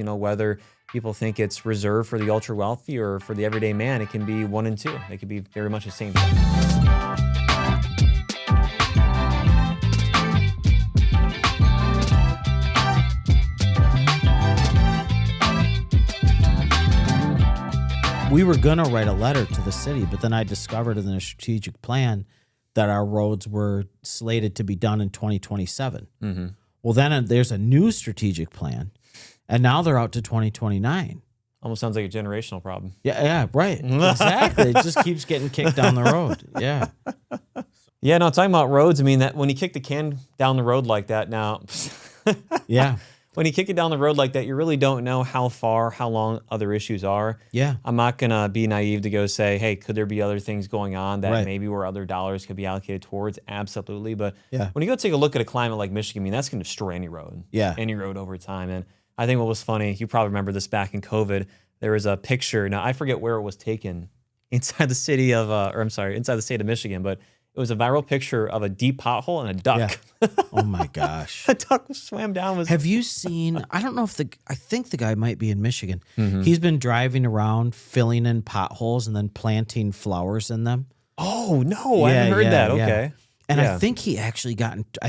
whether people think it's reserved for the ultra wealthy or for the everyday man, it can be one and two. They could be very much the same thing. We were going to write a letter to the city, but then I discovered in the strategic plan that our roads were slated to be done in 2027. Mm-hmm. Well, then there's a new strategic plan, and now they're out to 2029. Almost sounds like a generational problem. Yeah, right. Exactly. It just keeps getting kicked down the road. Yeah. Yeah, no, talking about roads, I mean, that when you kick the can down the road like that now, Yeah. when you kick it down the road like that, you really don't know how long other issues are. Yeah. I'm not going to be naive to go say, hey, could there be other things going on that Right. maybe where other dollars could be allocated towards? Absolutely. But Yeah. when you go take a look at a climate like Michigan, I mean, that's going to destroy any road. Yeah. Any road over time. And I think what was funny, you probably remember this back in COVID, there was a picture. Now, I forget where it was taken inside the city of, inside the state of Michigan, but it was a viral picture of a deep pothole and a duck. Yeah. Oh my gosh. A duck swam down. Have you seen, I don't know if I think the guy might be in Michigan. Mhm. He's been driving around, filling in potholes and then planting flowers in them. Oh, no, I haven't heard that. yeah. Okay. And Yeah. I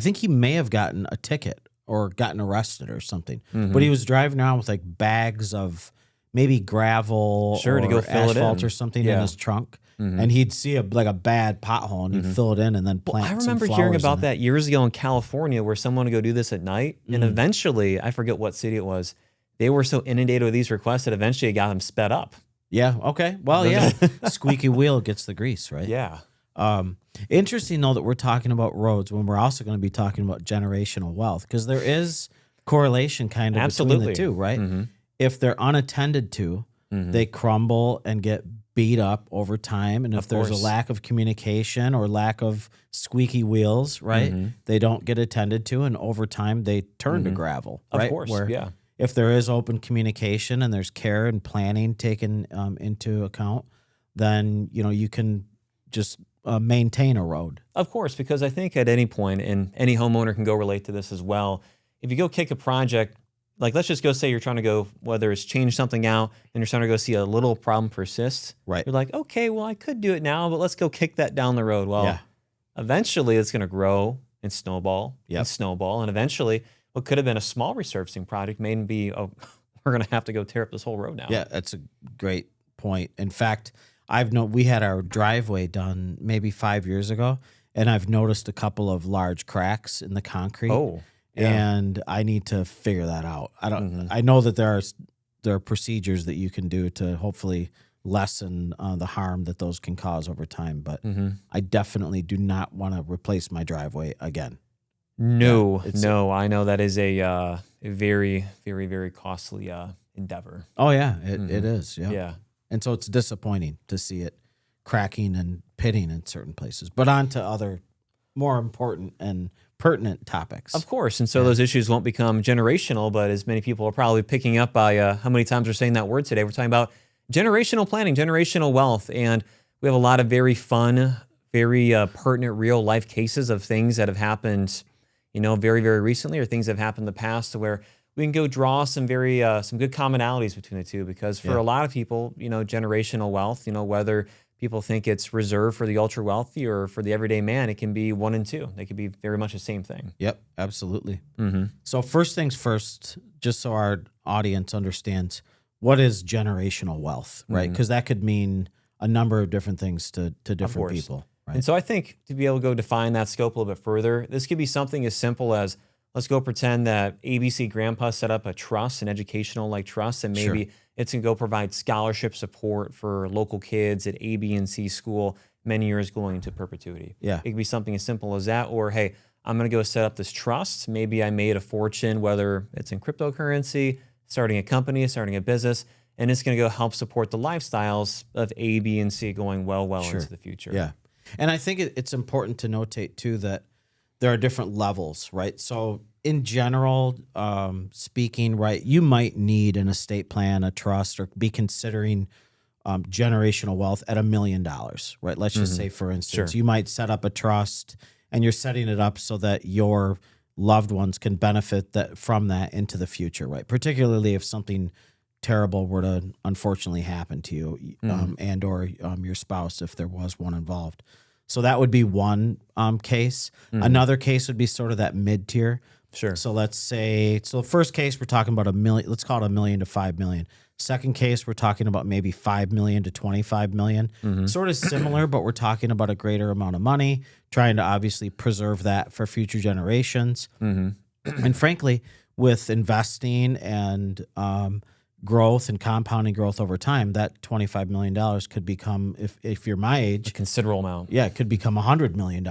think he may have gotten a ticket or gotten arrested or something. Mhm. But he was driving around with like bags of maybe gravel Sure, or to go fill it asphalt in. or something in Yeah. his trunk. Mhm. And he'd see a bad pothole and he'd fill it in and then plant I some remember flowers hearing in about it. that years ago in California where someone would go do this at night. And eventually, I forget what city it was, they were so inundated with these requests that eventually it got them sped up. Yeah, okay. Well, yeah. Squeaky wheel gets the grease, right? Yeah. Interesting, though, that we're talking about roads when we're also going to be talking about generational wealth, because there is correlation kind of between Absolutely. the two, right? Mhm. If they're unattended to, they crumble and get beat up over time. And if Of there's a course. lack of communication or lack of squeaky wheels, right, they don't get attended to. And over time, they turn to gravel, Of right? course, Where yeah. if there is open communication and there's care and planning taken into account, then, you can just maintain a road. Of course, because I think at any point, and any homeowner can go relate to this as well, if you go kick a project, like let's just go say you're trying to go, whether it's change something out and you're trying to go see a little problem persist. Right. You're like, okay, well, I could do it now, but let's go kick that down the road. Well, Yeah. eventually it's going to grow and snowball Yep. and snowball. And eventually what could have been a small resurfacing project may be, oh, we're going to have to go tear up this whole road now. Yeah, that's a great point. In fact, we had our driveway done maybe 5 years ago, and I've noticed a couple of large cracks in the concrete. Oh, yeah. And I need to figure that out. I know that there are procedures that you can do to hopefully lessen the harm that those can cause over time. But I definitely do not want to replace my driveway again. No, Yeah, no, I know that is a very, very, very costly endeavor. Oh yeah, it is. Yeah. Yeah. And so it's disappointing to see it cracking and pitting in certain places. But on to other more important and pertinent topics. Of course. And so those issues won't become generational, but as many people are probably picking up by how many times we're saying that word today, we're talking about generational planning, generational wealth. And we have a lot of very fun, very pertinent real life cases of things that have happened, very, very recently, or things that have happened in the past, where we can go draw some some good commonalities between the two. Because for a lot of people, generational wealth, whether people think it's reserved for the ultra wealthy or for the everyday man, it can be one and two. They could be very much the same thing. Yep, absolutely. Mm-hmm. So first things first, just so our audience understands, what is generational wealth, right? Because that could mean a number of different things to different course. people. Right? And so I think to be able to go define that scope a little bit further, this could be something as simple as, let's go pretend that ABC Grandpa set up a trust, an educational trust, and maybe it's going to go provide scholarship support for local kids at A, B, and C school many years going into perpetuity. Yeah. It could be something as simple as that, or hey, I'm going to go set up this trust. Maybe I made a fortune, whether it's in cryptocurrency, starting a company, starting a business, and it's going to go help support the lifestyles of A, B, and C going well into the future. Yeah. And I think it's important to notate too that there are different levels, right? So in general, speaking, right, you might need an estate plan, a trust, or be considering generational wealth at $1 million, right? Let's just say, for instance, you might set up a trust and you're setting it up so that your loved ones can benefit from that into the future, right? Particularly if something terrible were to unfortunately happen to you, and or your spouse, if there was one involved. So that would be one case. Another case would be sort of that mid tier. Sure. So let's say, the first case we're talking about $1 million. Let's call it $1 million to $5 million. Second case we're talking about maybe $5 million to $25 million. Sort of similar, but we're talking about a greater amount of money, trying to obviously preserve that for future generations. And frankly, with investing and growth and compounding growth over time, that $25 million could become, if you're my age, A considerable amount. yeah, it could become $100 million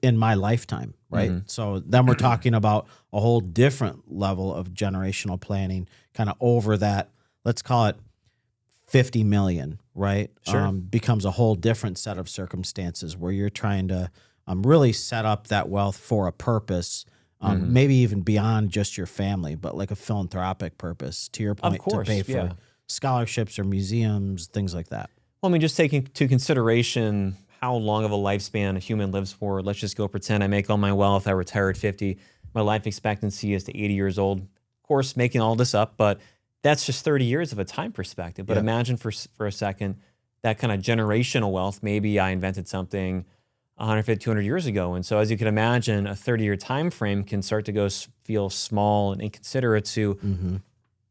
in my lifetime, right? So then we're talking about a whole different level of generational planning, kind of over that, let's call it 50 million, right? Sure. Becomes a whole different set of circumstances where you're trying to really set up that wealth for a purpose, maybe even beyond just your family, but like a philanthropic purpose, to your point, Of course, to pay for scholarships or museums, things like that. Well, I mean, just taking into consideration how long of a lifespan a human lives for. Let's just go pretend I make all my wealth, I retire at 50. My life expectancy is to 80 years old. Of course, making all this up, but that's just 30 years of a time perspective. But imagine for a second that kind of generational wealth. Maybe I invented something 150, 200 years ago. And so as you can imagine, a 30-year time frame can start to feel small and inconsiderate to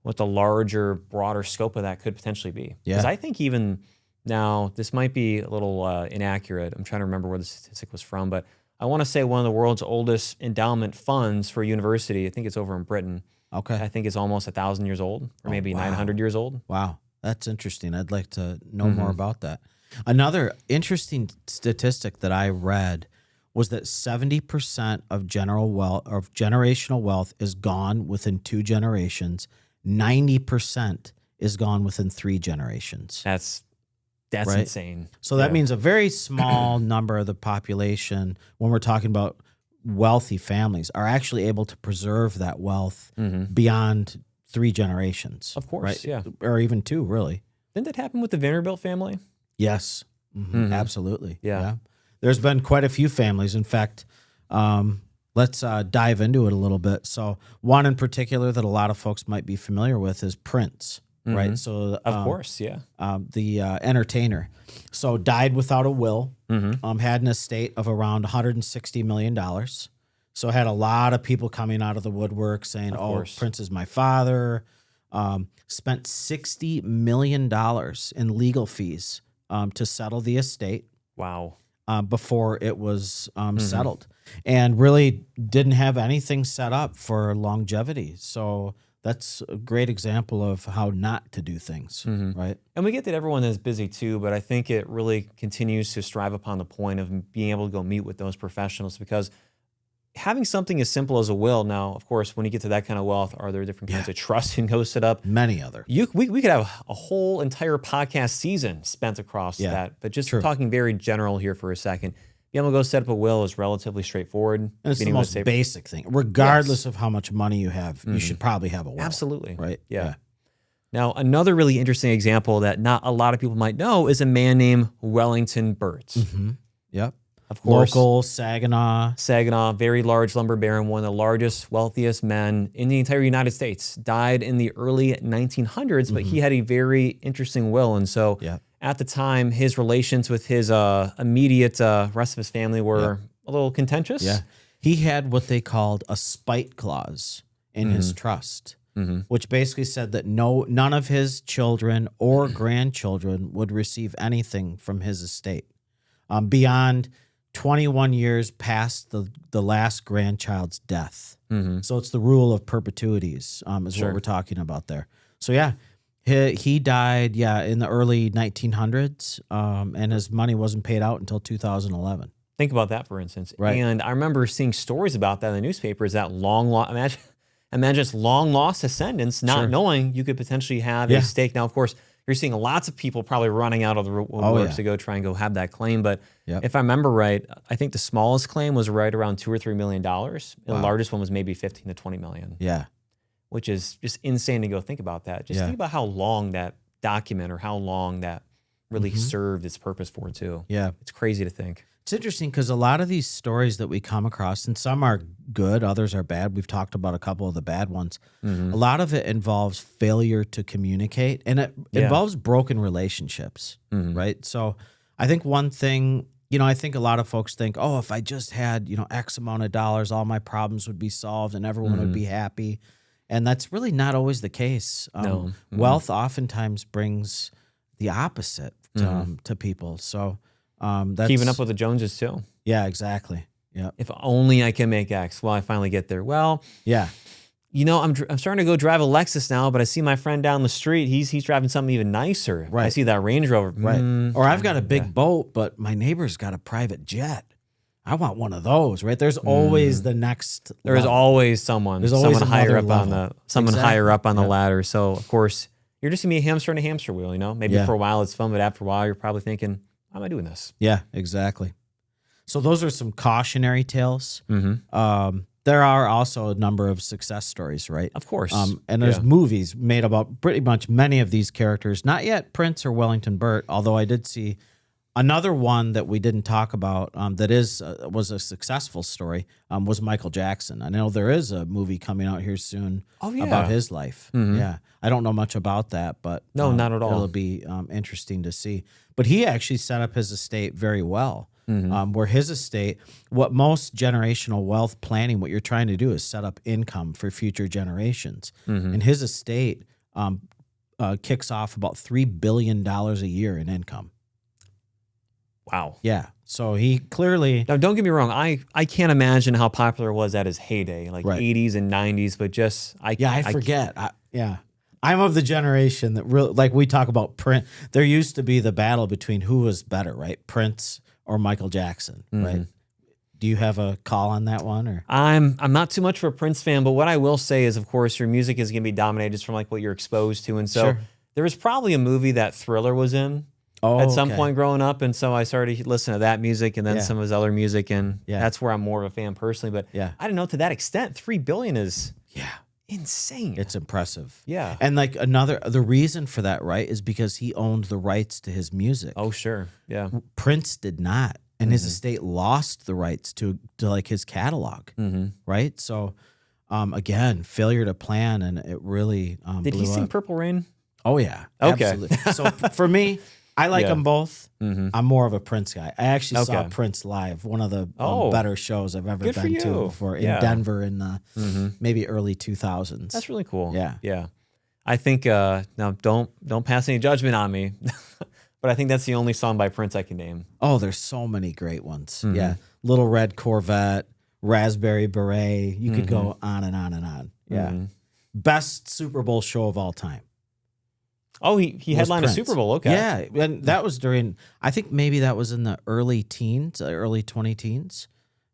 what the larger, broader scope of that could potentially be. Because I think even now, this might be a little inaccurate. I'm trying to remember where the statistic was from, but I want to say one of the world's oldest endowment funds for a university, I think it's over in Britain. Okay. I think it's almost 1,000 years old, or maybe 900 years old. Wow. That's interesting. I'd like to know more about that. Another interesting statistic that I read was that 70% of generational wealth is gone within 2 generations. 90% is gone within 3 generations. That's right? insane. So that means a very small number of the population, when we're talking about wealthy families, are actually able to preserve that wealth beyond 3 generations. Of course, right? yeah. Or even 2, really. Didn't that happen with the Vanderbilt family? Yes, absolutely. Yeah. There's been quite a few families. In fact, let's dive into it a little bit. So one in particular that a lot of folks might be familiar with is Prince, right? So Of course, yeah. the entertainer. So died without a will, had an estate of around $160 million. So had a lot of people coming out of the woodwork saying, course. Prince is my father. Spent $60 million in legal fees to settle the estate. Wow. Before it was settled, and really didn't have anything set up for longevity. So that's a great example of how not to do things, right? And we get that everyone is busy too, but I think it really continues to strive upon the point of being able to go meet with those professionals, because having something as simple as a will, now, of course, when you get to that kind of wealth, are there different kinds of trusts and go set up? Many other. We could have a whole entire podcast season spent across that, but just talking very general here for a second. Being able to go set up a will is relatively straightforward. And it's the most basic thing. Regardless of how much money you have, you should probably have a will. Absolutely. Right? Yeah. Now, another really interesting example that not a lot of people might know is a man named Wellington Burt. Yep. Of course. Local, Saginaw, very large lumber baron, one of the largest, wealthiest men in the entire United States. Died in the early 1900s, but he had a very interesting will. And so at the time, his relations with his immediate rest of his family were a little contentious. Yeah. He had what they called a spite clause in his trust, which basically said that none of his children or grandchildren would receive anything from his estate beyond 21 years past the last grandchild's death. So it's the rule of perpetuities is what we're talking about there. So he died in the early 1900s, and his money wasn't paid out until 2011. Think about that, for instance. Right. And I remember seeing stories about that in the newspapers, that imagine just long lost descendants not knowing you could potentially have a stake. Now, of course, you're seeing lots of people probably running out of the woodworks to go try and go have that claim. But if I remember right, I think the smallest claim was right around $2 or $3 million. The largest one was maybe 15 to 20 million. Yeah. Which is just insane to go think about that. Just think about how long that document or how long that really served its purpose for too. Yeah. It's crazy to think. It's interesting because a lot of these stories that we come across, and some are good, others are bad. We've talked about a couple of the bad ones. A lot of it involves failure to communicate, and it involves broken relationships, right? So I think one thing, I think a lot of folks think, oh, if I just had, X amount of dollars, all my problems would be solved and everyone would be happy. And that's really not always the case. No. Wealth oftentimes brings the opposite to people. So that's Keeping up with the Joneses too. Yeah, exactly. Yeah. If only I can make X. Well, I finally get there. Well, Yeah. I'm starting to go drive a Lexus now, but I see my friend down the street. He's driving something even nicer. Right. I see that Range Rover. Right. Or I've got a big boat, but my neighbor's got a private jet. I want one of those, right? There's always the next There is level. always someone. There's always someone higher another up on level. higher up on the Yeah. ladder. So of course you're just gonna be a hamster in a hamster wheel. Maybe Yeah. for a while it's fun, but after a while you're probably thinking, "Why am I doing this?" Yeah, exactly. So those are some cautionary tales. Mm-hmm. There are also a number of success stories, right? Of course. And there's Yeah. movies made about pretty much many of these characters. Not yet Prince or Wellington Burt, although I did see another one that we didn't talk about that was a successful story was Michael Jackson. I know there is a movie coming out here soon about his life. Yeah, I don't know much about that, but No, not at all. It'll be interesting to see. But he actually set up his estate very well. Where his estate, what most generational wealth planning, what you're trying to do is set up income for future generations. And his estate kicks off about $3 billion a year in income. Wow. Yeah. So he clearly. Now, don't get me wrong. I can't imagine how popular it was at his heyday, like Right. 80s and 90s, but just I forget. I'm of the generation that really, like we talk about Prince. There used to be the battle between who was better, right? Prince or Michael Jackson, right? Do you have a call on that one, or? I'm not too much of a Prince fan, but what I will say is, of course, your music is going to be dominated just from like what you're exposed to, and so Sure. there was probably a movie that Thriller was in at some point growing up, and so I started listening to that music and then some of his other music, and that's where I'm more of a fan personally. But I don't know, to that extent, $3 billion is insane. It's impressive. Yeah. And like the reason for that, right, is because he owned the rights to his music. Oh, sure. Yeah. Prince did not, and his estate lost the rights to like his catalog, right? So, again, failure to plan, and it really Did he blew sing up. Purple Rain? Oh yeah, Okay. absolutely. So for me, I like Yeah. them both. I'm more of a Prince guy. I actually saw Okay. Prince live, one of the Oh. better shows I've ever Good for been to you. before in Yeah. Denver in the maybe early 2000s. That's really cool. Yeah. Yeah. I think now don't pass any judgment on me. But I think that's the only song by Prince I can name. Oh, there's so many great ones. Yeah. Little Red Corvette, Raspberry Beret. You could go on and on and on. Yeah. Best Super Bowl show of all time. Oh, he was headlined a Prince. Super Bowl. Okay. Yeah. And that was during, I think maybe that was in the early teens, early 20 teens,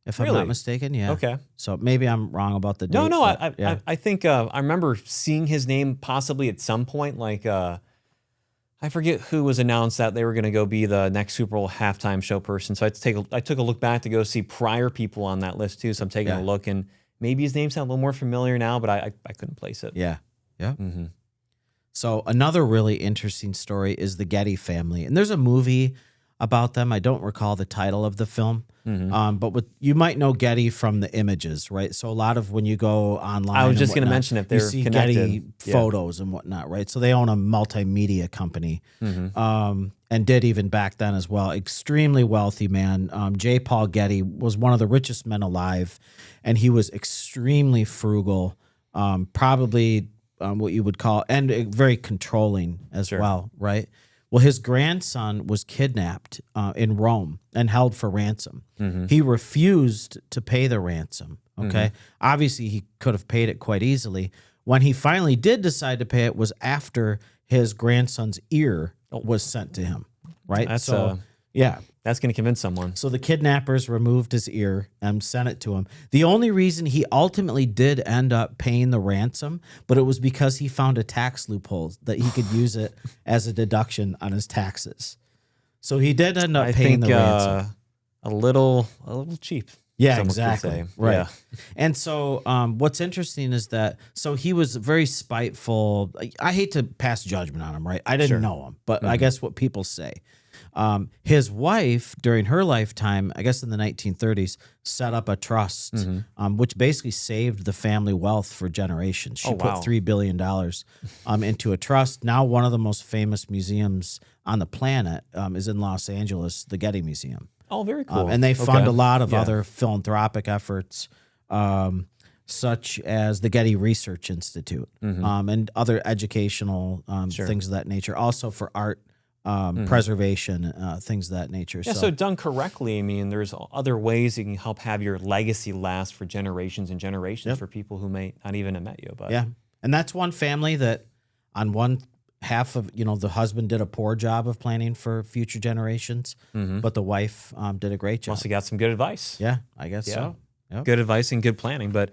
if I'm Really? not mistaken. Yeah. Okay. So maybe I'm wrong about the date. No, but I think I remember seeing his name possibly at some point. Like I forget who was announced that they were going to go be the next Super Bowl halftime show person. So I took a look back to go see prior people on that list too. So I'm taking a look, and maybe his name sounds a little more familiar now, but I couldn't place it. Yeah. Yeah. So another really interesting story is the Getty family. And there's a movie about them. I don't recall the title of the film. But you might know Getty from the images, right? So a lot of when you go online, I was and just going to whatnot, mention if you they're see connected. Getty photos and whatnot, right? So they own a multimedia company, and did even back then as well. Extremely wealthy man. J. Paul Getty was one of the richest men alive, and he was extremely frugal, probably what you would call, and very controlling as well, right? Well, his grandson was kidnapped in Rome and held for ransom. He refused to pay the ransom. Okay. Obviously, he could have paid it quite easily. When he finally did decide to pay it was after his grandson's ear was sent to him. Right. That's that's going to convince someone. So the kidnappers removed his ear and sent it to him. The only reason he ultimately did end up paying the ransom, but it was because he found a tax loophole that he could use it as a deduction on his taxes. So he did end up paying the ransom. A little cheap. Yeah, some could exactly. say. Right. Yeah. And so what's interesting is that so he was very spiteful. I hate to pass judgment on him, right? I didn't Sure. know him, but I guess what people say. His wife, during her lifetime, I guess in the 1930s, set up a trust, which basically saved the family wealth for generations. She Oh, put wow. $3 billion into a trust. Now, one of the most famous museums on the planet is in Los Angeles, the Getty Museum. Oh, very cool. And they fund Okay. a lot of Yeah. other philanthropic efforts, such as the Getty Research Institute and other educational Sure. things of that nature. Also for art preservation, things of that nature. Yeah, so done correctly, I mean, there's other ways you can help have your legacy last for generations and generations for people who may not even have met you. But yeah, and that's one family that on one half of, the husband did a poor job of planning for future generations, but the wife did a great job. also got some good advice. Yeah, I guess so. Yep. Good advice and good planning. But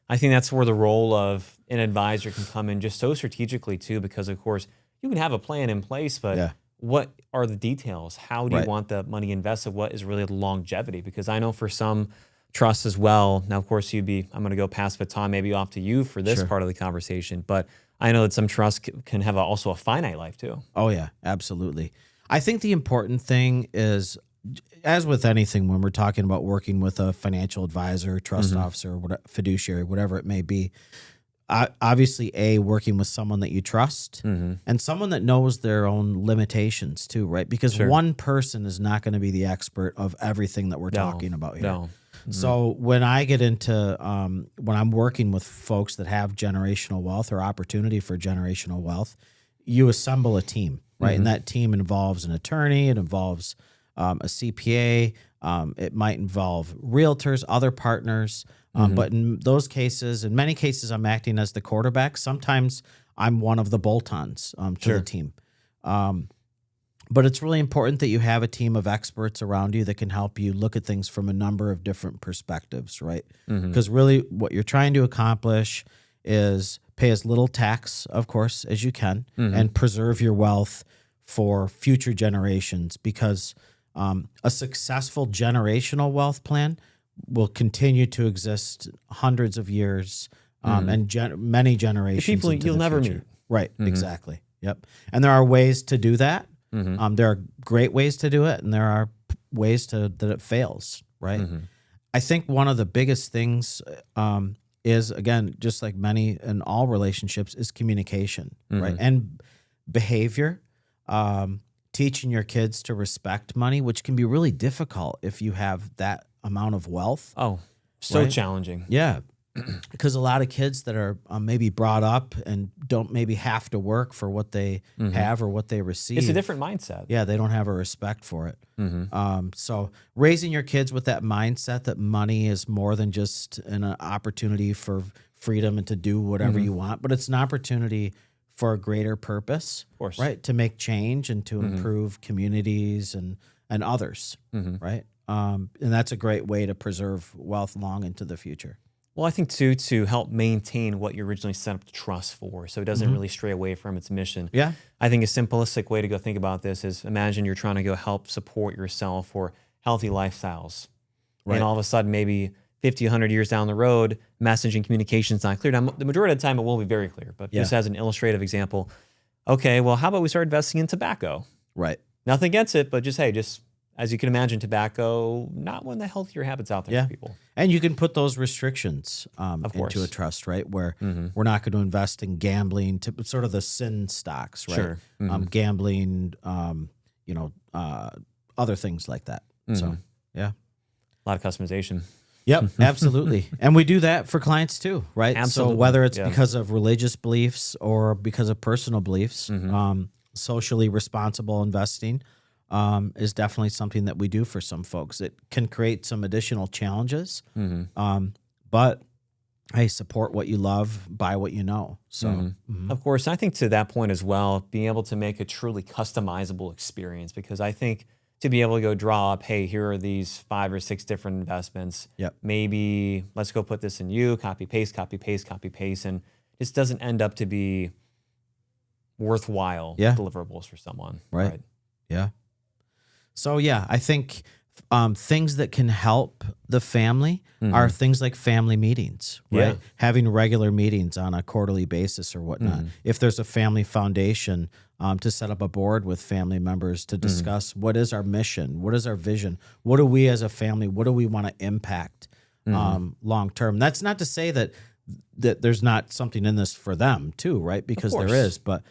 I think that's where the role of an advisor can come in just so strategically too, because of course you can have a plan in place, but what are the details? How do you want the money invested? What is really the longevity? Because I know for some trusts as well, now of course I'm going to go pass the baton maybe off to you for this part of the conversation, but I know that some trusts can have also a finite life too. Oh yeah, absolutely. I think the important thing is, as with anything, when we're talking about working with a financial advisor, trust officer, fiduciary, whatever it may be, obviously, working with someone that you trust and someone that knows their own limitations too, right? Because one person is not going to be the expert of everything that we're talking about here. No. So when I get into, when I'm working with folks that have generational wealth or opportunity for generational wealth, you assemble a team, right? And that team involves an attorney, it involves a CPA, it might involve realtors, other partners. But in those cases, in many cases, I'm acting as the quarterback. Sometimes I'm one of the bolt-ons to the team. But it's really important that you have a team of experts around you that can help you look at things from a number of different perspectives, right? Because really what you're trying to accomplish is pay as little tax, of course, as you can and preserve your wealth for future generations, because a successful generational wealth plan will continue to exist hundreds of years and many generations. The people into you'll the never future. meet. Right, exactly. Yep. And there are ways to do that. There are great ways to do it, and there are ways that it fails, right? I think one of the biggest things is, again, just like many in all relationships, is communication, right? And behavior. Teaching your kids to respect money, which can be really difficult if you have that amount of wealth. Oh, so challenging. Yeah. Because a lot of kids that are maybe brought up and don't maybe have to work for what they have or what they receive. It's a different mindset. Yeah, they don't have a respect for it. So raising your kids with that mindset that money is more than just an opportunity for freedom and to do whatever you want, but it's an opportunity for a greater purpose, Of course. right? To make change and to improve communities and others, right? And that's a great way to preserve wealth long into the future. Well, I think too, to help maintain what you originally set up the trust for, so it doesn't really stray away from its mission. Yeah. I think a simplistic way to go think about this is, imagine you're trying to go help support yourself for healthy lifestyles. Right. And all of a sudden, maybe 50, 100 years down the road, messaging communication is not clear. Now, the majority of the time, it will be very clear. But just as an illustrative example, okay, well, how about we start investing in tobacco? Right. Nothing against it, but just as you can imagine, tobacco, not one of the healthier habits out there for people. And you can put those restrictions Of course. into a trust, right? Where we're not going to invest in gambling, sort of the sin stocks, right? Sure. Gambling, other things like that. So, yeah. A lot of customization. Yep, absolutely. And we do that for clients too, right? Absolutely. So whether it's because of religious beliefs or because of personal beliefs, socially responsible investing is definitely something that we do for some folks. It can create some additional challenges, but hey, support what you love, buy what you know. So, Of course, I think to that point as well, being able to make a truly customizable experience, because I think to be able to go draw up, hey, here are these 5 or 6 different investments. Yep. Maybe let's go put this in you, copy, paste, copy, paste, copy, paste. And this doesn't end up to be worthwhile deliverables for someone. Right. Yeah. So, yeah, I think things that can help the family are things like family meetings, right? Yeah. Having regular meetings on a quarterly basis or whatnot. If there's a family foundation, to set up a board with family members to discuss what is our mission, what is our vision, what do we as a family, what do we want to impact long term. That's not to say that there's not something in this for them too, right? Because there is, but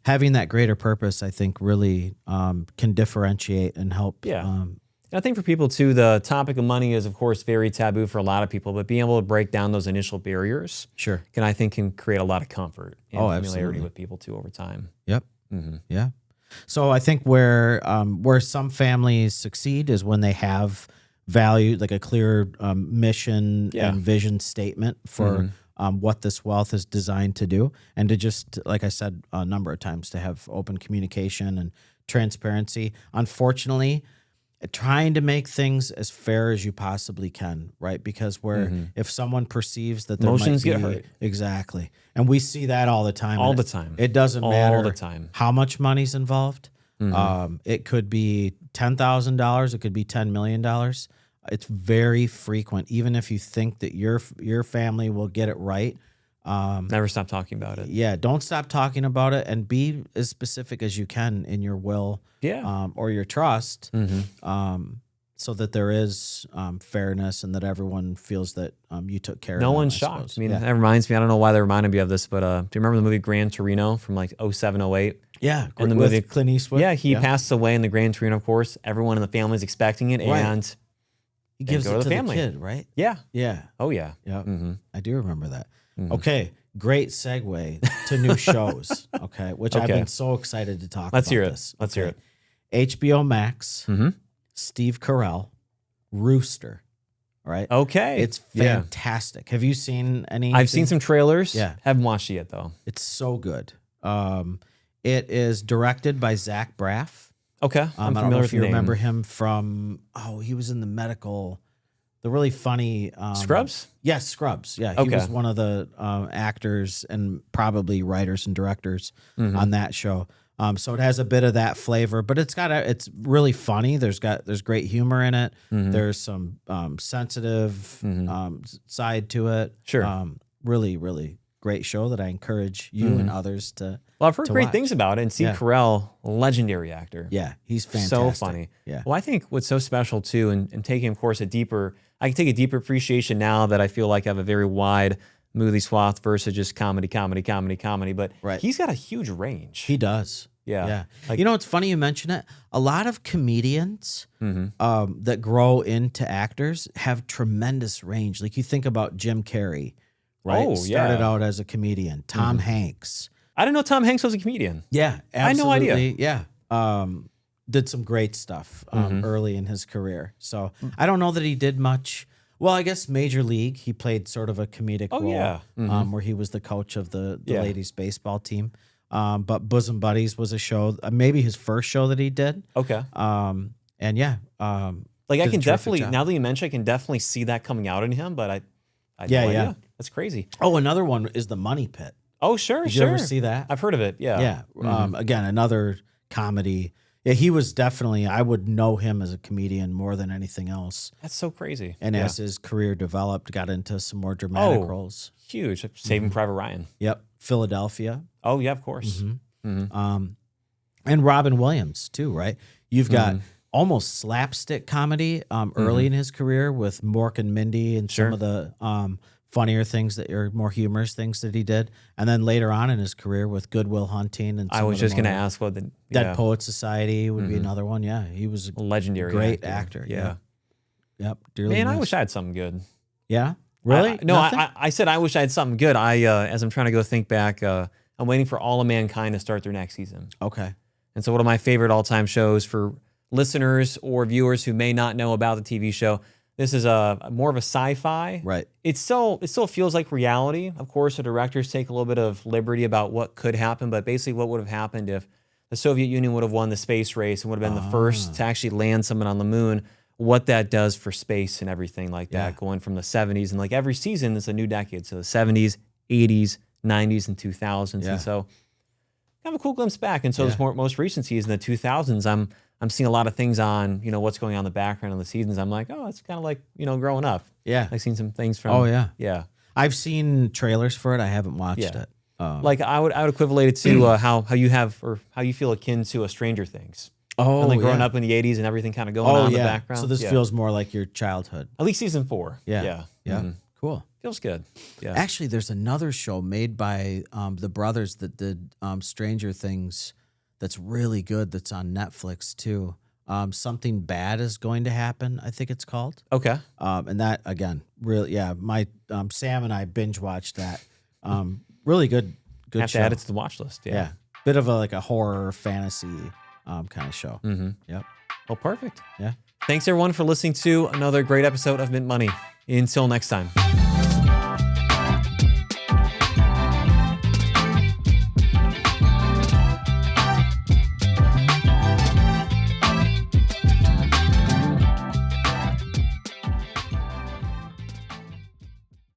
having that greater purpose, I think, really can differentiate and help. Yeah. And I think for people too, the topic of money is, of course, very taboo for a lot of people, but being able to break down those initial barriers, can create a lot of comfort and familiarity with people too over time. Yep. Yeah. So I think where some families succeed is when they have value, like a clear mission and vision statement for what this wealth is designed to do, and to just, like I said a number of times, to have open communication and transparency. Unfortunately, trying to make things as fair as you possibly can, right? Because if someone perceips that there emotions might be, get hurt. Exactly. And we see that all the time. All the time. It doesn't matter all the time how much money's involved. It could be $10,000. It could be $10 million. It's very frequent. Even if you think that your family will get it right, never stop talking about it. Yeah, don't stop talking about it, and be as specific as you can in your will, or your trust, so that there is fairness and that everyone feels that you took care of them. No one's shocked. I mean, that reminds me, I don't know why they reminded me of this, but do you remember the movie Gran Torino from like 07, 08? Yeah, in the movie Clint Eastwood. Yeah, he passed away in the Gran Torino, of course. Everyone in the family is expecting it, and he gives it to the family. kid, right? Yeah. Yeah. Oh, yeah. Yeah. I do remember that. Okay, great segue to new shows. Okay, which I've been so excited to talk about. Let's hear it. This. Let's hear it. HBO Max, Steve Carell, Rooster. All right. Okay. It's fantastic. Have you seen any? I've seen some trailers. Yeah. Haven't watched it yet, though. It's so good. It is directed by Zach Braff. Okay. I don't know if you remember him from, he was in the really funny. Scrubs? Yes, Scrubs. Yeah, he was one of the actors and probably writers and directors on that show. So it has a bit of that flavor, but it's really funny. There's great humor in it. There's some sensitive side to it. Sure. Really, really great show that I encourage you and others to. Well, I've heard great watch. things about it. And Steve Carell, legendary actor. Yeah, he's fantastic. So funny. Yeah. Well, I think what's so special too, and taking, of course, I can take a deeper appreciation now that I feel like I have a very wide movie swath versus just comedy. But he's got a huge range. He does. Yeah. Like, it's funny you mention it. A lot of comedians that grow into actors have tremendous range. Like you think about Jim Carrey, right? Oh, Started out as a comedian. Tom Hanks. I didn't know Tom Hanks was a comedian. Yeah, absolutely. I had no idea. Yeah. Did some great stuff early in his career. So I don't know that he did much. Well, I guess Major League, he played sort of a comedic role where he was the coach of the ladies' baseball team. But Bosom Buddies was a show, maybe his first show that he did. Okay. And I can definitely, now that you mention, I can definitely see that coming out in him, but I had no idea. That's crazy. Oh, another one is The Money Pit. Oh, sure, Did you ever see that? I've heard of it, yeah. Yeah. Again, another comedy. Yeah, he was definitely, I would know him as a comedian more than anything else. That's so crazy. And as his career developed, got into some more dramatic roles. Huge. Saving Private Ryan. Yep. Philadelphia. Oh, yeah, of course. And Robin Williams, too, right? You've got almost slapstick comedy early in his career with Mork and Mindy and some of the funnier things more humorous things that he did. And then later on in his career with Good Will Hunting. And I was just going to ask what the Dead Poets Society would be another one. Yeah, he was a legendary great actor. Yeah. Yep. Dearly Man, missed. I wish I had something good. Yeah? Really? I said I wish I had something good. As I'm trying to go think back, I'm waiting for All of Mankind to start their next season. Okay. And so one of my favorite all-time shows for listeners or viewers who may not know about the TV show, this is more of a sci-fi. Right. It still feels like reality. Of course, the directors take a little bit of liberty about what could happen, but basically what would have happened if the Soviet Union would have won the space race and would have been the first to actually land someone on the moon, what that does for space and everything like that, going from the 70s. And like every season is a new decade. So the 70s, 80s, 90s, and 2000s. And so kind of a cool glimpse back. And so this most recent season, the 2000s, I'm I'm seeing a lot of things on, what's going on in the background of the seasons. I'm like, oh, it's kind of like, growing up. Yeah. I've seen some things from. Oh yeah. Yeah. I've seen trailers for it. I haven't watched it. Like I would equivalent it to how you have or how you feel akin to a Stranger Things. Oh, And like growing yeah. up in the 80s and everything kind of going on in the background. So this feels more like your childhood. At least season 4. Yeah. Mhm. Cool. Feels good. Yeah. Actually, there's another show made by the brothers that did Stranger Things that's really good that's on Netflix too. Something Bad is Going to Happen, I think it's called. Okay. And that, again, really, my Sam and I binge watched that. Really good Have show. to add it to the watch list. Yeah. Bit of a horror fantasy kind of show. Mm-hmm. Yep. Well, perfect. Yeah. Thanks everyone for listening to another great episode of Mint Money. Until next time.